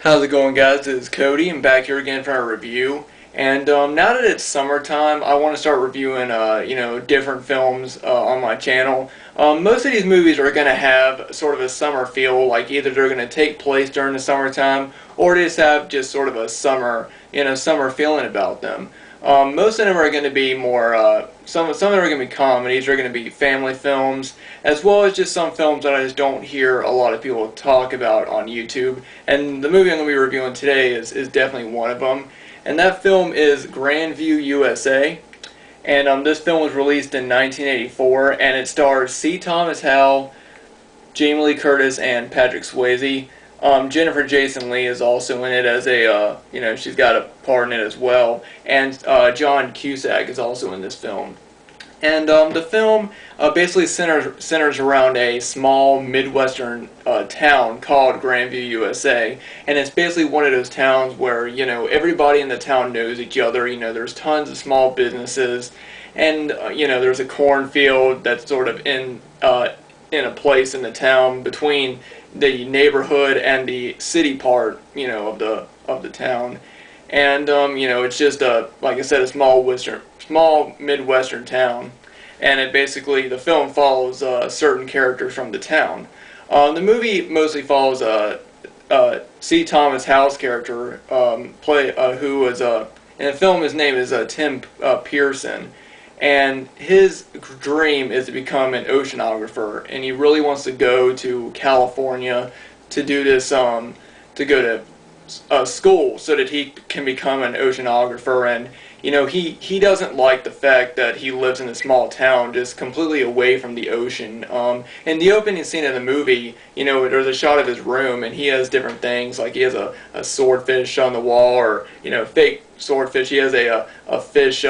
How's it going, guys? This is Cody. I'm back here again for a review. And now that it's summertime, I want to start reviewing, different films on my channel. Most of these movies are going to have sort of a summer feel, like either they're going to take place during the summertime, or they just have just sort of a summer, summer feeling about them. Most of them are going to be more, some of them are going to be comedies, they're going to be family films, as well as just some films that I just don't hear a lot of people talk about on YouTube. And the movie I'm going to be reviewing today is definitely one of them. And that film is Grandview U.S.A. And this film was released in 1984, and it stars C. Thomas Howell, Jamie Lee Curtis, and Patrick Swayze. Jennifer Jason Leigh is also in it as a, she's got a part in it as well. And John Cusack is also in this film. And the film basically centers around a small Midwestern town called Grandview, USA. And it's basically one of those towns where, everybody in the town knows each other. There's tons of small businesses. And, there's a cornfield that's sort of in a place in the town between the neighborhood and the city part, of the town. And it's just like I said, a small Midwestern town, and the film follows certain characters from the town. The movie mostly follows C. Thomas Howell's character, who was in the film. His name is Tim Pearson, and his dream is to become an oceanographer, and he really wants to go to California to do this, to go to school so that he can become an oceanographer. And he doesn't like the fact that he lives in a small town just completely away from the ocean. In the opening scene of the movie, there's a shot of his room, and he has different things, like he has a swordfish on the wall, or fake swordfish. He has a fish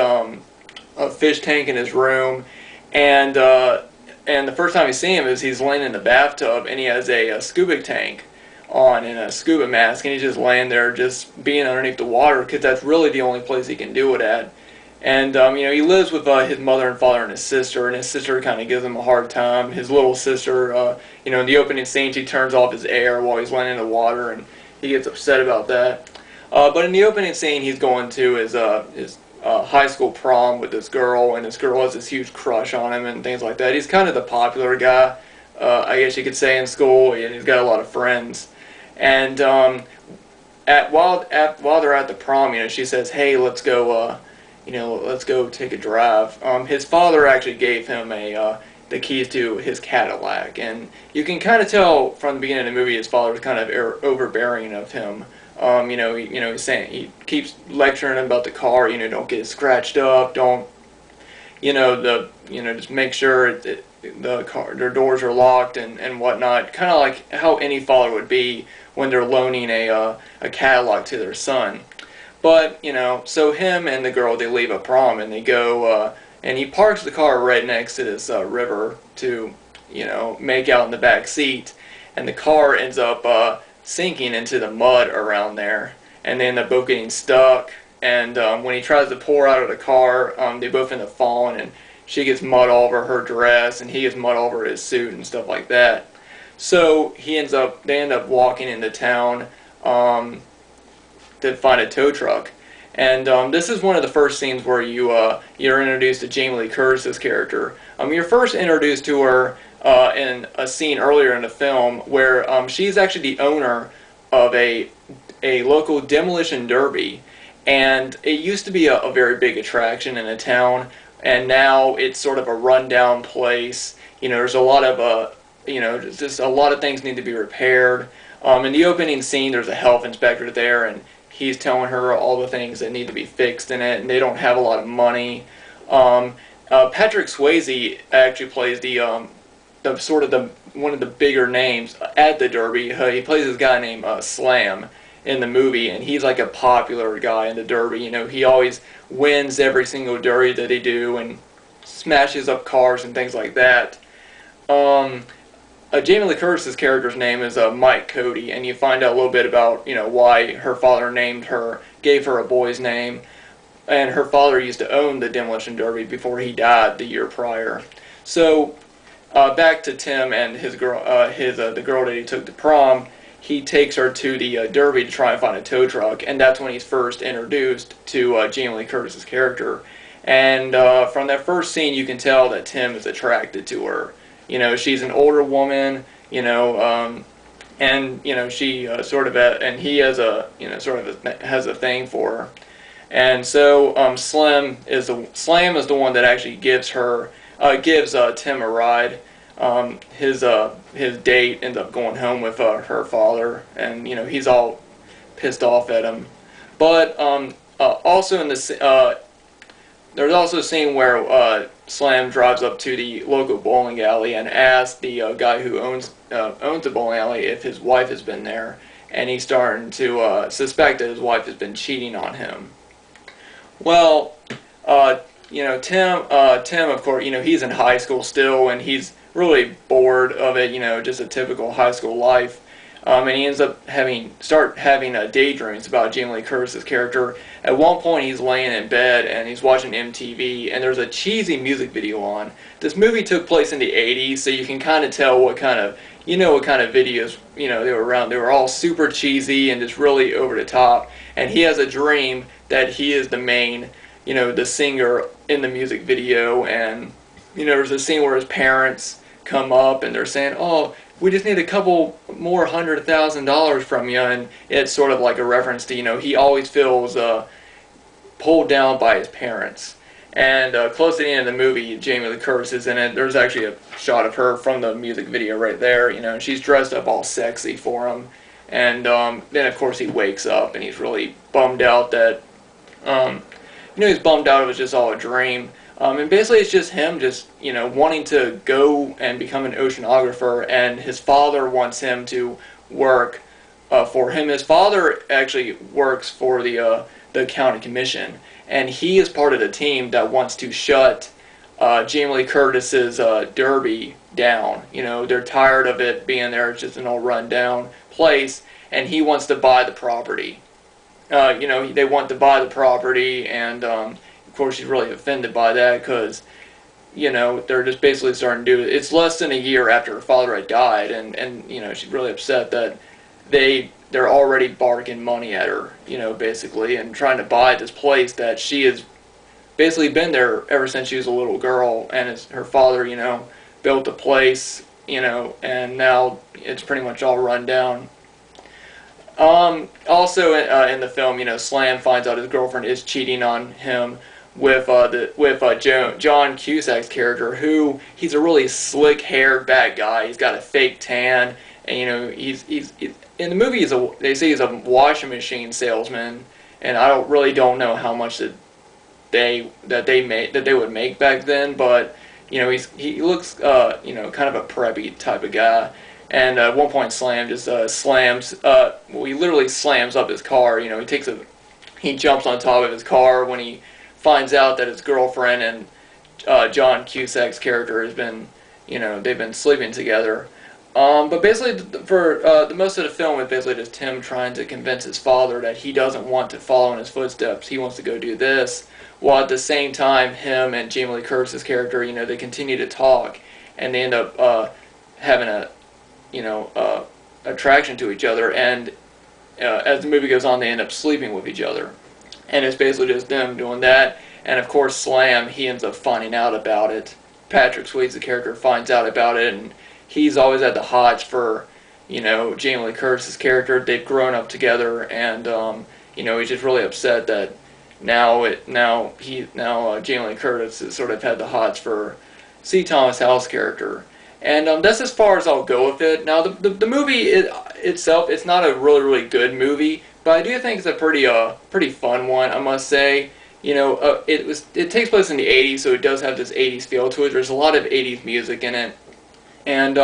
tank in his room, and the first time you see him is he's laying in the bathtub, and he has a scuba tank on and a scuba mask, and he's just laying there just being underneath the water, because that's really the only place he can do it at. And he lives with his mother and father and his sister kind of gives him a hard time. His little sister, in the opening scene, she turns off his air while he's laying in the water, and he gets upset about that. But in the opening scene, he's going to his high school prom with this girl, and this girl has this huge crush on him and things like that. He's kind of the popular guy, I guess you could say, in school, and he's got a lot of friends. And while they're at the prom, she says, "Hey, let's go take a drive." His father actually gave him the keys to his Cadillac, and you can kind of tell from the beginning of the movie his father's kind of overbearing of him. He's saying, he keeps lecturing him about the car. Don't get it scratched up. Don't, just make sure their doors are locked and whatnot. Kind of like how any father would be when they're loaning a Cadillac to their son. But so him and the girl, they leave a prom, and they go and he parks the car right next to this river to make out in the back seat, and the car ends up sinking into the mud around there, and they end up both getting stuck. And when he tries to pour out of the car, they both end up falling, and she gets mud all over her dress, and he gets mud all over his suit and stuff like that. So they end up walking into town to find a tow truck. And this is one of the first scenes where you're introduced to Jamie Lee Curtis's character. You're first introduced to her in a scene earlier in the film where she's actually the owner of a local demolition derby, and it used to be a very big attraction in a town, and now it's sort of a rundown place. There's a lot of just a lot of things need to be repaired. In the opening scene, there's a health inspector there, and he's telling her all the things that need to be fixed in it, and they don't have a lot of money. Patrick Swayze actually plays one of the bigger names at the derby. He plays this guy named Slam in the movie, and he's like a popular guy in the derby. He always wins every single derby that they do and smashes up cars and things like that. Jamie Lee Curtis's character's name is Mike Cody, and you find out a little bit about why her father gave her a boy's name. And her father used to own the demolition derby before he died the year prior. So back to Tim and his girl, the girl that he took to prom. he takes her to the Derby to try and find a tow truck, and that's when he's first introduced to Jamie Lee Curtis's character. And from that first scene, you can tell that Tim is attracted to her. She's an older woman, and she and he has has a thing for her. And so Slam is the one that actually gives Tim a ride. His date ends up going home with her father, and he's all pissed off at him. But also there's also a scene where Slam drives up to the local bowling alley and asks the guy who owns the bowling alley if his wife has been there, and he's starting to suspect that his wife has been cheating on him. Well, Tim, of course, he's in high school still, and he's really bored of it, just a typical high school life. And he ends up having daydreams about Jamie Lee Curtis's character. At one point, he's laying in bed and he's watching MTV, and there's a cheesy music video on. This movie took place in the '80s, so you can kind of tell what kind of videos they were around. They were all super cheesy and just really over the top. And he has a dream that he is the main, the singer in the music video. And there's a scene where his parents come up and they're saying, "Oh, we just need a couple more $100,000 from you," and it's sort of like a reference to, he always feels pulled down by his parents. And close to the end of the movie, Jamie Lee Curtis is in it. There's actually a shot of her from the music video right there, and she's dressed up all sexy for him. And then, of course, he wakes up and he's really bummed out that, he's bummed out it was just all a dream. And basically it's just him wanting to go and become an oceanographer, and his father wants him to work for him. His father actually works for the county commission, and he is part of the team that wants to shut Jamie Lee Curtis's Derby down. They're tired of it being there. It's just an old run-down place, and he wants to buy the property. They want to buy the property, and of course, she's really offended by that because, they're just basically starting to do it. It's less than a year after her father had died, and she's really upset that they're already bargaining money at her, basically, and trying to buy this place that she has basically been there ever since she was a little girl, and her father, built the place, and now it's pretty much all run down. Also in the film, Slam finds out his girlfriend is cheating on him with John Cusack's character, who he's a really slick-haired bad guy. He's got a fake tan, and he's in the movie. They say he's a washing machine salesman, and I don't know how much that they would make back then, but he looks kind of a preppy type of guy. And at one point, Slam just he literally slams up his car. He jumps on top of his car when he finds out that his girlfriend and John Cusack's character has been, they've been sleeping together. But basically, for the most of the film, it's basically just Tim trying to convince his father that he doesn't want to follow in his footsteps. He wants to go do this, while at the same time, him and Jamie Lee Curtis's character, they continue to talk, and they end up having a attraction to each other, and as the movie goes on, they end up sleeping with each other. And it's basically just them doing that, and of course Slam, he ends up finding out about it. Patrick Swayze, the character, finds out about it, and he's always had the hots for, Jamie Lee Curtis's character. They've grown up together, and he's just really upset that now Jamie Lee Curtis has sort of had the hots for C. Thomas Howell's character. And that's as far as I'll go with it. Now, the movie itself, it's not a really, really good movie, but I do think it's a pretty fun one, I must say. It takes place in the '80s, so it does have this '80s feel to it. There's a lot of '80s music in it, and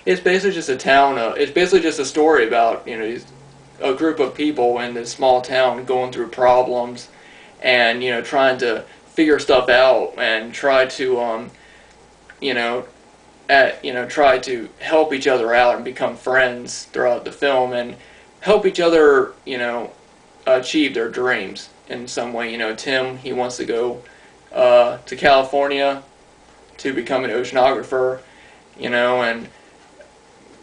it's basically just a town. It's basically just a story about a group of people in this small town going through problems, and trying to figure stuff out and try to try to help each other out and become friends throughout the film and help each other, achieve their dreams in some way. Tim, he wants to go to California to become an oceanographer, and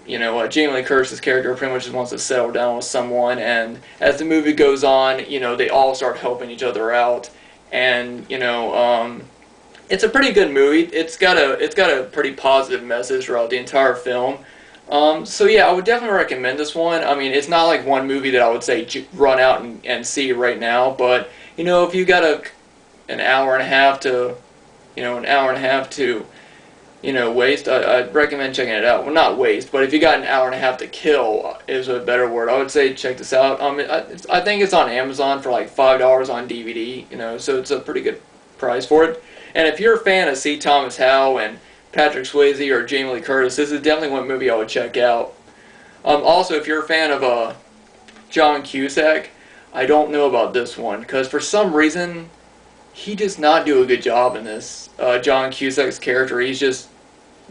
Jamie Lee Curtis's character pretty much just wants to settle down with someone, and as the movie goes on, they all start helping each other out, and it's a pretty good movie. It's got a pretty positive message throughout the entire film. So yeah, I would definitely recommend this one. I mean, it's not like one movie that I would say run out and see right now, but if you got an hour and a half to waste, I'd recommend checking it out. Well, not waste, but if you got an hour and a half to kill is a better word. I would say check this out. I think it's on Amazon for like $5 on DVD, so it's a pretty good price for it. And if you're a fan of C. Thomas Howell and Patrick Swayze or Jamie Lee Curtis, this is definitely one movie I would check out. Also, if you're a fan of John Cusack, I don't know about this one, because for some reason, he does not do a good job in this. John Cusack's character, he's just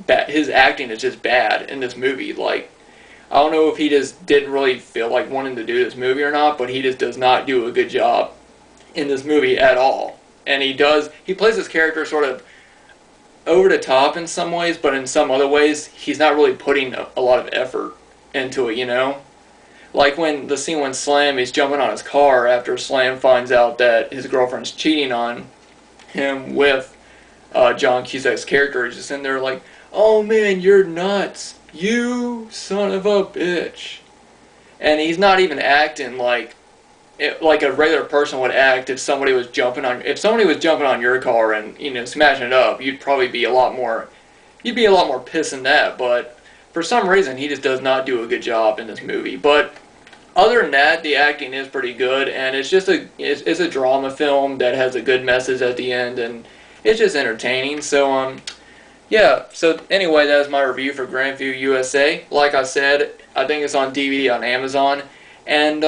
bad. His acting is just bad in this movie. Like, I don't know if he just didn't really feel like wanting to do this movie or not, but he just does not do a good job in this movie at all. And he plays his character sort of over the top in some ways, but in some other ways, he's not really putting a lot of effort into it, Like the scene when Slam is jumping on his car after Slam finds out that his girlfriend's cheating on him with John Cusack's character. He's just in there like, "Oh man, you're nuts. You son of a bitch." And he's not even acting like a regular person would act if somebody was jumping on your car and smashing it up. You'd probably be a lot more pissed than that. But for some reason, he just does not do a good job in this movie. But other than that, the acting is pretty good, and it's just it's a drama film that has a good message at the end, and it's just entertaining. So yeah. So anyway, that was my review for Grandview USA. Like I said, I think it's on DVD on Amazon, and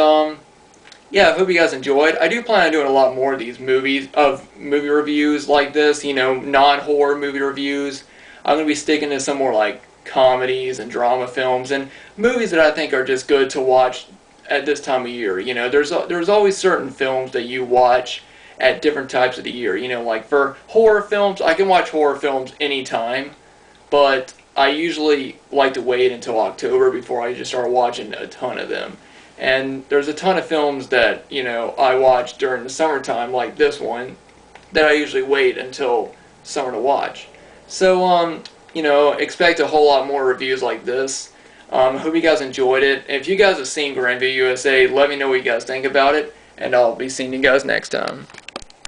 yeah, I hope you guys enjoyed. I do plan on doing a lot more of these movie reviews like this, non-horror movie reviews. I'm going to be sticking to some more like comedies and drama films and movies that I think are just good to watch at this time of year. There's always certain films that you watch at different types of the year. Like for horror films, I can watch horror films anytime, but I usually like to wait until October before I just start watching a ton of them. And there's a ton of films that, I watch during the summertime, like this one, that I usually wait until summer to watch. So, expect a whole lot more reviews like this. Hope you guys enjoyed it. If you guys have seen Grandview USA, let me know what you guys think about it, and I'll be seeing you guys next time.